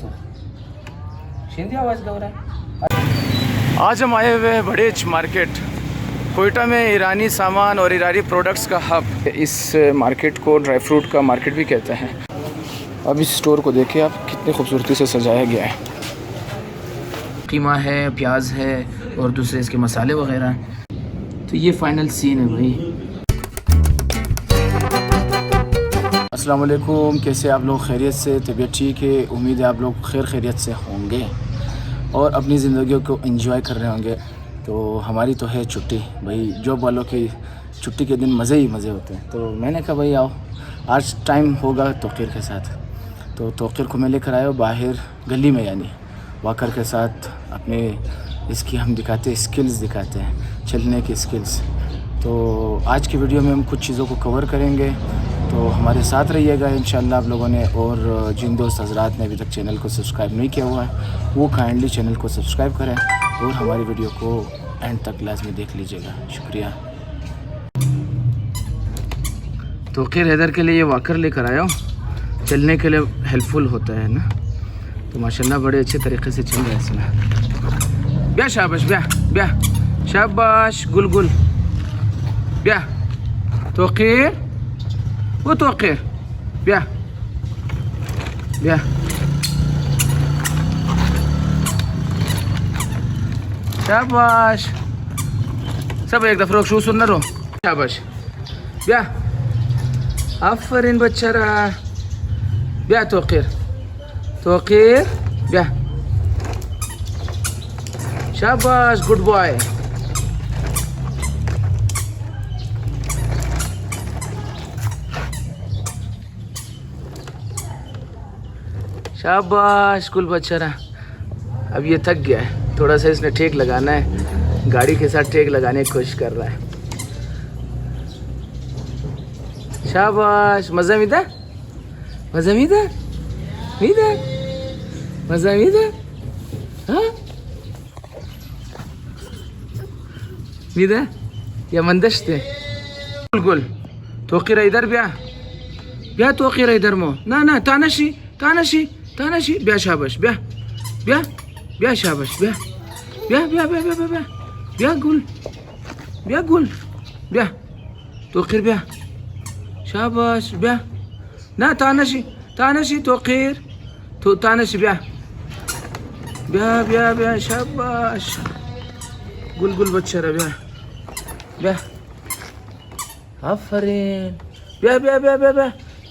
तो शिंदी आवाज़ गौर है। आज हम आए हुए हैं बड़ेच मार्केट कोयटा में ईरानी सामान और ईरानी प्रोडक्ट्स का हब। इस मार्केट को ड्राई फ्रूट का मार्केट भी कहते हैं। अब इस स्टोर को देखिए आप, कितनी खूबसूरती से सजाया गया है। कीमा है, प्याज है और दूसरे इसके मसाले वगैरह। तो ये फाइनल सीन है भाई। अस्सलाम वालेकुम, कैसे आप लोग? खैरियत से? तबीयत ठीक है? उम्मीद है आप लोग खैरियत से होंगे और अपनी ज़िंदगी को एंजॉय कर रहे होंगे। तो हमारी तो है छुट्टी भाई, जॉब वालों की छुट्टी के दिन मज़े ही मज़े होते हैं। तो मैंने कहा भाई आओ, आज टाइम होगा तोक़ीर के साथ। तो तोक़ीर को मैं लेकर आया बाहर गली में, यानी वाकर के साथ अपने इसकी हम दिखाते हैं, स्किल्स दिखाते हैं, चलने की स्किल्स। तो आज की वीडियो में हम कुछ चीज़ों को कवर करेंगे, तो हमारे साथ रहिएगा इंशाल्लाह आप लोगों ने। और जिन दोस्त हजरात ने अभी तक चैनल को सब्सक्राइब नहीं किया हुआ है वो काइंडली चैनल को सब्सक्राइब करें और हमारी वीडियो को एंड तक लाजमी देख लीजिएगा। शुक्रिया। तोक़ीर हैदर के लिए ये वाकर लेकर आया हूँ, चलने के लिए हेल्पफुल होता है ना। तो माशाल्लाह बड़े अच्छे तरीके से चल रहा है इसमें। ब्या शाबाश ब्या ब्या शाबाश गुल गुल ब्या तोक़ीर वो तोक़ीर ब्या ब्या शाबाश। सब एक दफ़ा शू सुनना रो। शाबाश ब्या आफरीन बच्चा रहा ब्या तोक़ीर तोक़ीर ब्या शाबाश गुड बॉय। शाबाश कुल बच्चा रहा। अब ये थक गया है, थोड़ा सा इसने ठेक लगाना है, गाड़ी के साथ ठेक लगाने की कोशिश कर रहा है। शाबाश मज़ा मीदा मज़ा मीदा मीदा मज़ा मीदा हाँ मीदा या मंदश्ते गुल गुल तोक़ीर इधर ब्या ब्या तोक़ीर इधर मो ना ना तानशी तानशी तानशी ब्या शाबाश ब्या ब्या ब्या शाबाश ब्या ब्या ब्या ब्या ब्या ब्या ब्या गुल ब्या गुल ब्या तोक़ीर ब्या शाबाश ब्या ना तानशी तानशी तोक़ीर तो तानशी ब्या ब्या ब्या ब्या शाबाश गुल गुल बच्चा रहा ब्या ब्या आफरीन ब्या ब्या ब्या ब्या ब्या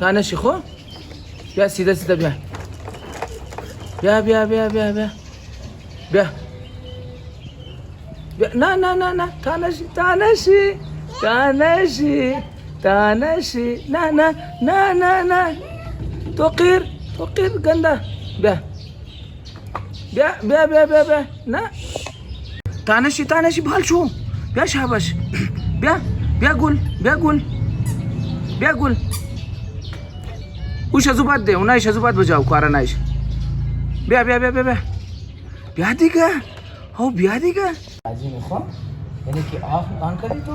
तानशी खो ब्या सीधा सीधा ब्या ब्या ब्या ब्या ब्या ब्या ब्या ब्या ना ना ना ना तानशी तानशी तानशी तानशी ना ना ना ना ना तोक़ीर तोक़ीर गंदा ब्या ब्या ब्या ब्या ब्या ब्या ना तानशी तानशी भाल शो ब्या शाबाश ब्या ब्या गुल ब्या गुल ब्या गुल उश अजुबात दे उनाइश अजुबात बजाओ कारा नाइश ब्या ब्या ब्या ब्या ब्या ब्या दिगा हो ब्या दिगा आजी में खो यानी कि आन करी तो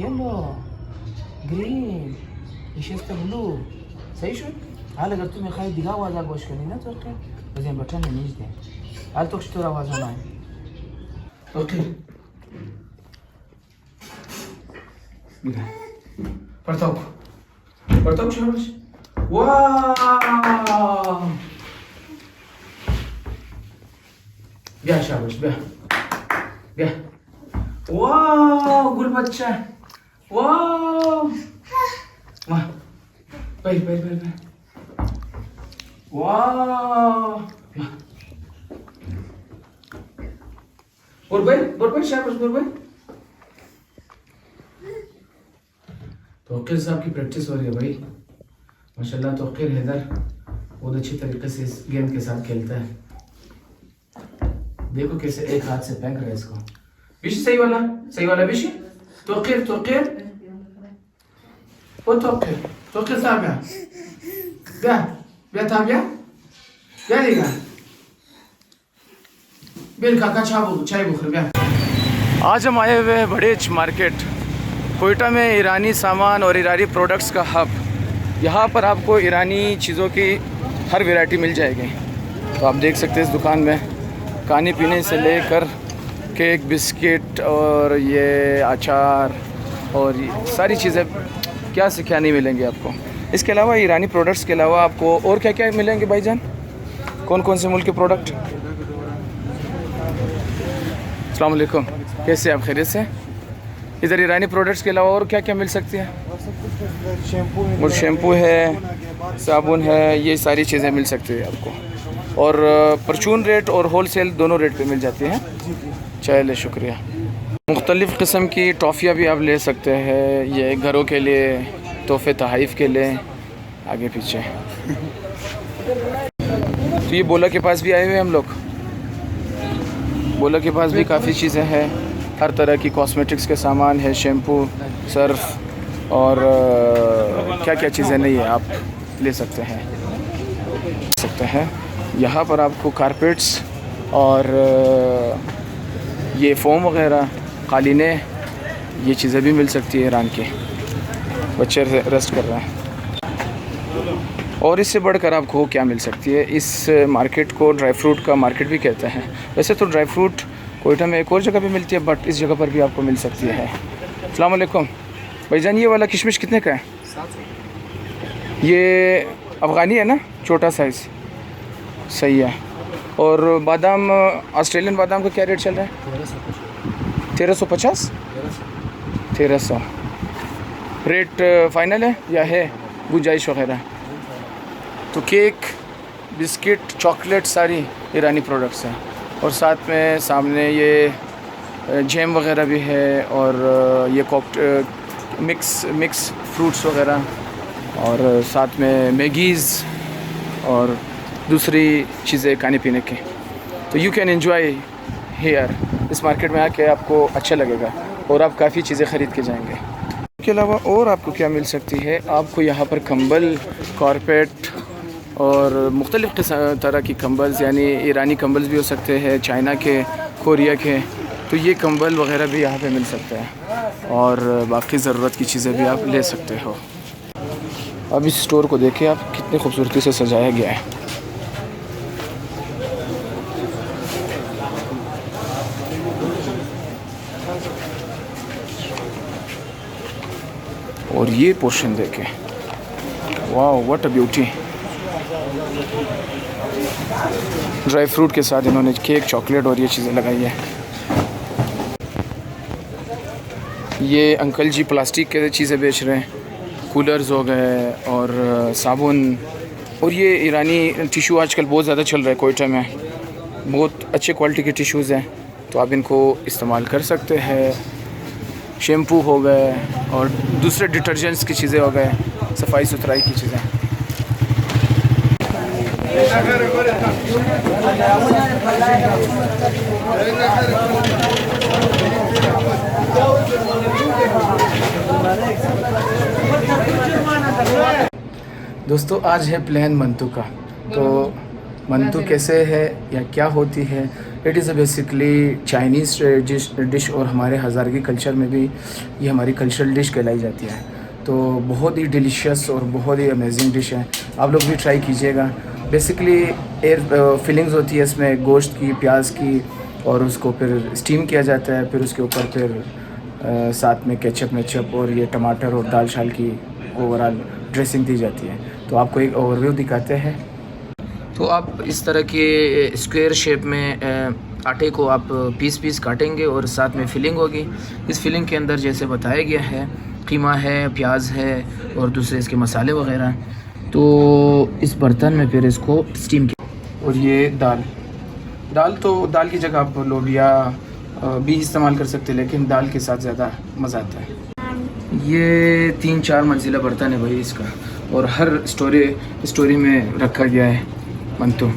येलो ग्रीन इशेस्ता ब्लू सही शो हाल अगर तुम्हें खाई दिखा आवाज़ गोश करनी ना तो क्या वजह बटन है नीचे हाल तो स्टोर आवाज़ होना है ओके पढ़ता हूँ शाबाश वाह ब्या शाबाश ब्या ब्या वाह गुल बच्चा वाह वाह भाई भाई भाई भाई वाह और भाई शाबाश और भाई तौकीर साहब की प्रैक्टिस हो रही है भाई माशाल्लाह। तौकीर हैदर बहुत अच्छी तरीके से इस गेंद के साथ खेलता है। देखो कैसे एक हाथ से फेंक रहा है इसको। बिशी सही वाला बिशी। तौकीर वो तौकीर साहब या ताबिया देगा बिल काका चाय बुखर गया। आज हम आए हुए हैं बड़ेच मार्केट कोयटा में, ईरानी सामान और ईरानी प्रोडक्ट्स का हब। यहाँ पर आपको ईरानी चीज़ों की हर वैरायटी मिल जाएगी। तो आप देख सकते हैं इस दुकान में खाने पीने से लेकर केक, बिस्किट और ये अचार और ये सारी चीज़ें क्या से क्या नहीं मिलेंगी आपको। इसके अलावा ईरानी प्रोडक्ट्स के अलावा आपको और क्या क्या मिलेंगे भाईजान? कौन कौन से मुल्क के प्रोडक्ट? अस्सलाम वालेकुम, कैसे आप खैरियत से? इधर ईरानी प्रोडक्ट्स के अलावा और क्या क्या मिल सकती है? और शैम्पू है, साबुन है, ये सारी चीज़ें मिल सकती है आपको। और परचून रेट और होलसेल दोनों रेट पे मिल जाती हैं। चलिए शुक्रिया। मुख्तलिफ़ किस्म की टॉफ़ियाँ भी आप ले सकते हैं, ये घरों के लिए, तोहफ़े तहाइफ़ के लिए, आगे पीछे। तो ये बोला के पास भी आए हुए हम लोग। बोला के पास भी काफ़ी चीज़ें हैं, हर तरह की कॉस्मेटिक्स के सामान है, शैम्पू, सर्फ और क्या क्या चीज़ें नहीं है आप ले सकते हैं। यहाँ पर आपको कारपेट्स और ये फ़ोम वग़ैरह, कालीने, ये चीज़ें भी मिल सकती है ईरान की। बच्चे रेस्ट कर रहे हैं। और इससे बढ़कर आपको क्या मिल सकती है? इस मार्केट को ड्राई फ्रूट का मार्केट भी कहते हैं। वैसे तो ड्राई फ्रूट कोयटा में एक और जगह पे मिलती है, बट इस जगह पर भी आपको मिल सकती है। अस्सलाम वालेकुम भाईजान, ये वाला किशमिश कितने का है? ये अफ़गानी है ना, छोटा साइज़, सही है। और बादाम, ऑस्ट्रेलियन बादाम का क्या रेट चल रहा है? 1350 1300 रेट फ़ाइनल है या है गुंजाइश वग़ैरह? तो केक, बिस्किट, चॉकलेट सारी ईरानी प्रोडक्ट्स हैं। और साथ में सामने ये जैम वग़ैरह भी है और ये मिक्स फ्रूट्स वग़ैरह, और साथ में मैगीज़ और दूसरी चीज़ें खाने पीने की। तो यू कैन एंजॉय हेयर। इस मार्केट में आके आपको अच्छा लगेगा और आप काफ़ी चीज़ें ख़रीद के जाएंगे। इसके अलावा और आपको क्या मिल सकती है? आपको यहाँ पर कंबल, कारपेट और मुख्तलिफ़ तरह की कंबल्स, यानी ईरानी कंबल्स भी हो सकते हैं, चाइना के, कोरिया के। तो ये कंबल वग़ैरह भी यहाँ पे मिल सकते हैं और बाकी ज़रूरत की चीज़ें भी आप ले सकते हो। अब इस स्टोर को देखिए आप, कितनी खूबसूरती से सजाया गया है। और ये पोर्शन देखें, वाह what a beauty. Dry fruit के साथ इन्होंने केक, चॉकलेट और ये चीज़ें लगाई है। ये अंकल जी प्लास्टिक के चीज़ें बेच रहे हैं, कूलर्स हो गए और साबुन। और ये ईरानी टिशू आजकल बहुत ज़्यादा चल रहा है कोयटा में, बहुत अच्छे क्वालिटी के टिशूज़ हैं, तो आप इनको इस्तेमाल कर सकते हैं। शैम्पू हो गए और दूसरे डिटर्जेंट्स की चीज़ें हो गए, सफाई सुथराई की चीज़ें। दोस्तों आज है प्लान मंतू का। तो मंतू कैसे है या क्या होती है? It is a basically Chinese dish और हमारे हज़ारगी कल्चर में भी ये हमारी कल्चरल डिश कहलाई जाती है। तो बहुत ही डिलीशियस और बहुत ही अमेजिंग डिश है, आप लोग भी ट्राई कीजिएगा। बेसिकली एयर फिलिंग्स होती है इसमें गोश्त की, प्याज की, और उसको फिर स्टीम किया जाता है। फिर उसके ऊपर फिर साथ में केचप मेचप और ये टमाटर और दाल शाल की ओवरऑल ड्रेसिंग दी जाती है। तो आपको एक ओवरव्यू दिखाते हैं। तो आप इस तरह के स्क्वायर शेप में आटे को आप पीस काटेंगे और साथ में फिलिंग होगी। इस फिलिंग के अंदर जैसे बताया गया है, कीमा है, प्याज है और दूसरे इसके मसाले वगैरह। तो इस बर्तन में फिर इसको स्टीम किया। और ये दाल तो दाल की जगह आप लोबिया भी इस्तेमाल कर सकते हैं, लेकिन दाल के साथ ज़्यादा मज़ा आता है। ये 3-4 मंजिला बर्तन है भाई इसका, और हर स्टोरी में रखा गया है मंतु।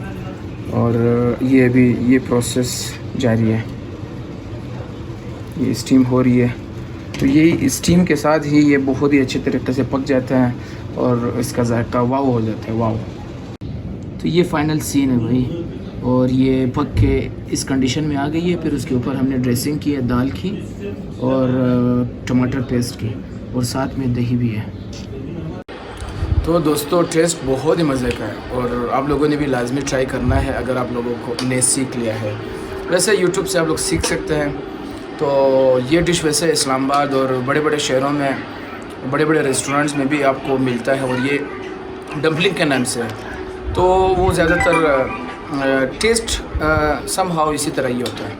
और ये अभी ये प्रोसेस जारी है, ये स्टीम हो रही है। तो ये स्टीम के साथ ही ये बहुत ही अच्छे तरीके से पक जाता है और इसका जायका वाव हो जाता है, वाव। तो ये फाइनल सीन है भाई, और ये पक के इस कंडीशन में आ गई है। फिर उसके ऊपर हमने ड्रेसिंग की है दाल की और टमाटर पेस्ट की, और साथ में दही भी है। तो दोस्तों टेस्ट बहुत ही मज़े का है, और आप लोगों ने भी लाजमी ट्राई करना है अगर आप लोगों को ने सीख लिया है। वैसे यूट्यूब से आप लोग सीख सकते हैं। तो ये डिश वैसे इस्लामाबाद और बड़े बड़े शहरों में बड़े बड़े रेस्टोरेंट्स में भी आपको मिलता है, और ये डम्पलिंग के नाम से है। तो वो ज़्यादातर टेस्ट समहाउ इसी तरह ही होता है।